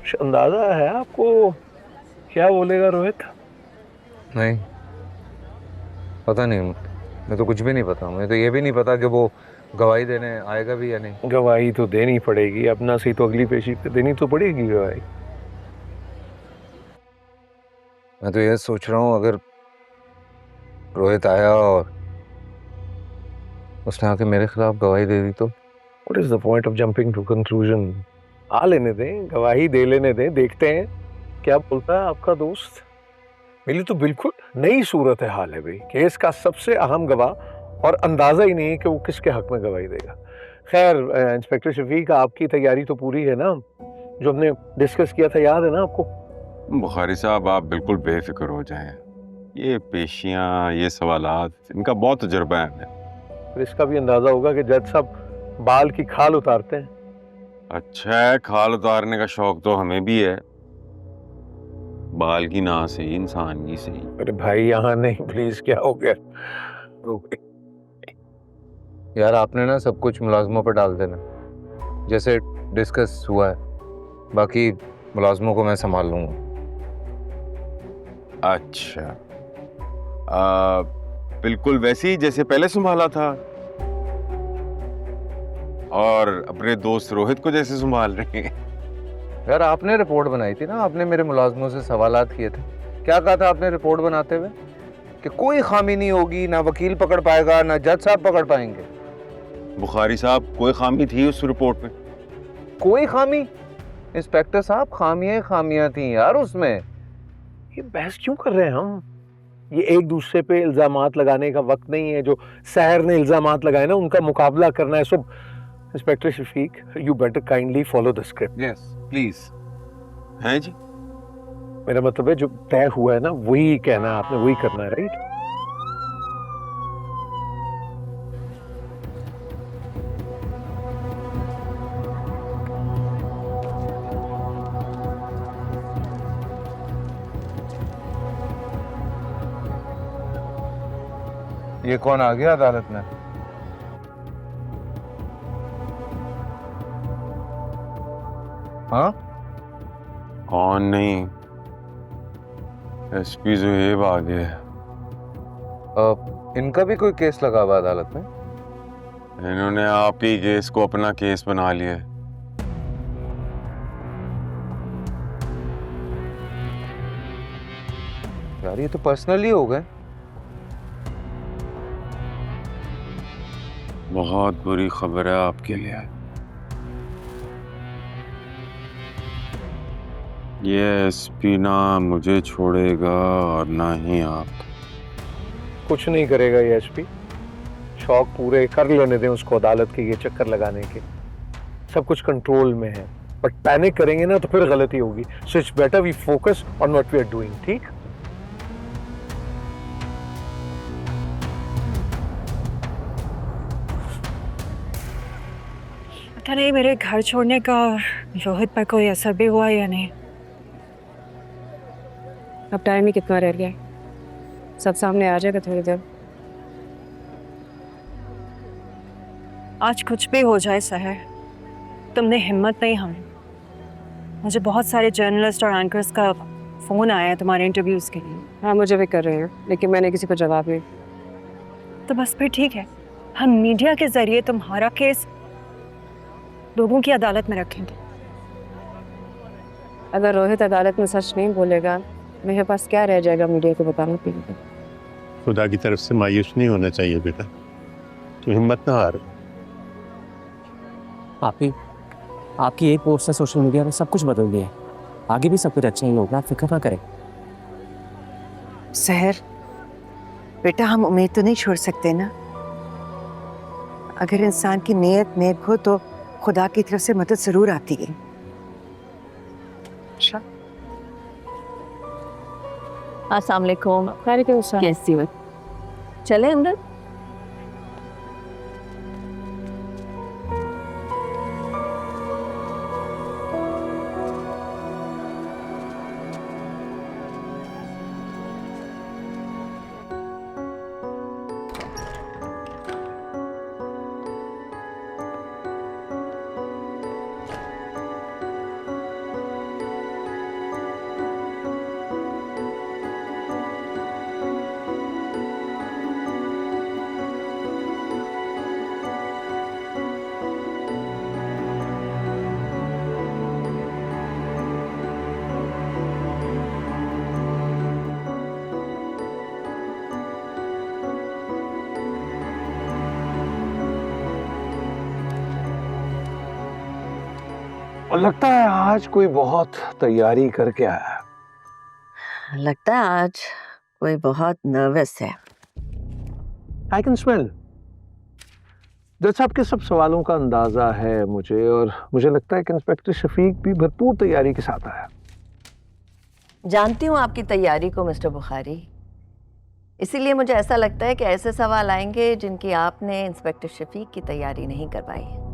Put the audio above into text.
कुछ अंदाजा है आपको क्या बोलेगा रोहित? नहीं, पता नहीं। मैं तो कुछ भी नहीं पता। मुझे तो ये भी नहीं पता कि वो गवाही देने आएगा भी या नहीं। गवाही तो देनी पड़ेगी, अपना सही तो अगली पेशी पे देनी तो पड़ेगी गवाही। मैं तो ये सोच रहा हूँ, अगर रोहित आया और उसने आके मेरे खिलाफ गवाही दे दी तो। What is the point of jumping to conclusion? आ लेने दें, गवाही दे लेने दें, देखते हैं क्या बोलता है आपका दोस्त। मेरी तो बिल्कुल नई सूरत हाल है भाई, केस का सबसे अहम गवाह और अंदाजा ही नहीं है कि वो किसके हक में गवाही देगा। खैर इंस्पेक्टर शफीक, आपकी तैयारी तो पूरी है ना? जो हमने डिस्कस किया था याद है ना आपको? बुखारी साहब, आप बिल्कुल बेफिक्र हो जाएं। ये पेशियां, ये सवालात, इनका बहुत तजुर्बा है हमें। फिर इसका भी अंदाजा होगा कि जज साहब बाल की खाल उतारते हैं। अच्छा है, खाल उतारने का शौक तो हमें भी है। बाल की ना सही, इंसान की सही। अरे भाई यहाँ नहीं, प्लीज, क्या हो गया? यार आपने ना सब कुछ मुलाजमों पर डाल देना, जैसे डिस्कस हुआ है। बाकी मुलाजमों को मैं संभाल लूंगा। अच्छा, बिल्कुल वैसे ही जैसे पहले संभाला था, और अपने दोस्त रोहित को जैसे संभाल रहे हैं। यार आपने रिपोर्ट बनाई थी ना, आपने मेरे मुलाजमों से सवालात किए थे। क्या कहा था आपने रिपोर्ट बनाते हुए? कि कोई खामी नहीं होगी, ना वकील पकड़ पाएगा ना जज साहब पकड़ पाएंगे। बुखारी साहब, कोई खामी थी उस रिपोर्ट में? कोई खामी? इंस्पेक्टर साहब, खामियां खामियां थी यार उसमें। ये बहस क्यों कर रहे हैं हम? ये एक दूसरे पे इल्जामात लगाने का वक्त नहीं है। जो सहर ने इल्जामात लगाए ना, उनका मुकाबला करना है सब। Inspector Shafiq, you better kindly follow the script. Yes please. हैं जी? मेरा मतलब है जो तय हुआ है ना, वही कहना है आपने, वही करना है, राइट? ये कौन आ गया अदालत में? हाँ? कौन नहीं, एसपी जुहेब आ गए। इनका भी कोई केस लगा हुआ अदालत में? इन्होंने आप ही केस को अपना केस बना लिया है। यार ये तो पर्सनली हो गए। बहुत बुरी खबर है आपके लिए। ये एसपी ना मुझे छोड़ेगा और ना ही आप। कुछ नहीं करेगा ये एसपी। शौक पूरे कर लेने दें उसको अदालत के ये चक्कर लगाने के। सब कुछ कंट्रोल में है, बट पैनिक करेंगे ना तो फिर गलती होगी। So it's better we focus on what we are doing, ठीक? पता नहीं मेरे घर छोड़ने का रोहित पर कोई असर भी हुआ या नहीं। अब टाइम ही कितना रह गया, सब सामने आ जाएगा थोड़ी देर। आज कुछ भी हो जाए सहर, तुमने हिम्मत नहीं हारी। मुझे बहुत सारे जर्नलिस्ट और एंकर्स का फोन आया है तुम्हारे इंटरव्यूज के लिए। हाँ मुझे भी कर रहे हैं, लेकिन मैंने किसी को जवाब नहीं। तो बस फिर ठीक है, हम मीडिया के जरिए तुम्हारा केस लोगों की अदालत में रखेंगे। अगर रोहित अदालत में सच नहीं बोलेगा, मेरे पास क्या रह जाएगा मीडिया को बताने के लिए? खुदा की तरफ से मायूस नहीं होना चाहिए बेटा, तू हिम्मत ना हार। आपकी एक पोस्ट से सोशल मीडिया में सब कुछ बदल गया है। आगे भी सब कुछ अच्छा ही होगा, आप फिक्र ना करें। सहर बेटा, हम उम्मीद तो नहीं छोड़ सकते ना। अगर इंसान की नीयत नेक हो तो खुदा की तरफ से मदद जरूर आती है। अस्सलाम वालेकुम। कैसी हो? चले अंदर। और लगता है आज कोई बहुत तैयारी करके आया है। लगता है आज कोई बहुत नर्वस है। I can smell. जज साहब के सब सवालों का अंदाजा है मुझे, और मुझे लगता है कि इंस्पेक्टर शफीक भी भरपूर तैयारी के साथ आया। जानती हूँ आपकी तैयारी को मिस्टर बुखारी, इसीलिए मुझे ऐसा लगता है कि ऐसे सवाल आएंगे जिनकी आपने इंस्पेक्टर शफीक की तैयारी नहीं करवाई।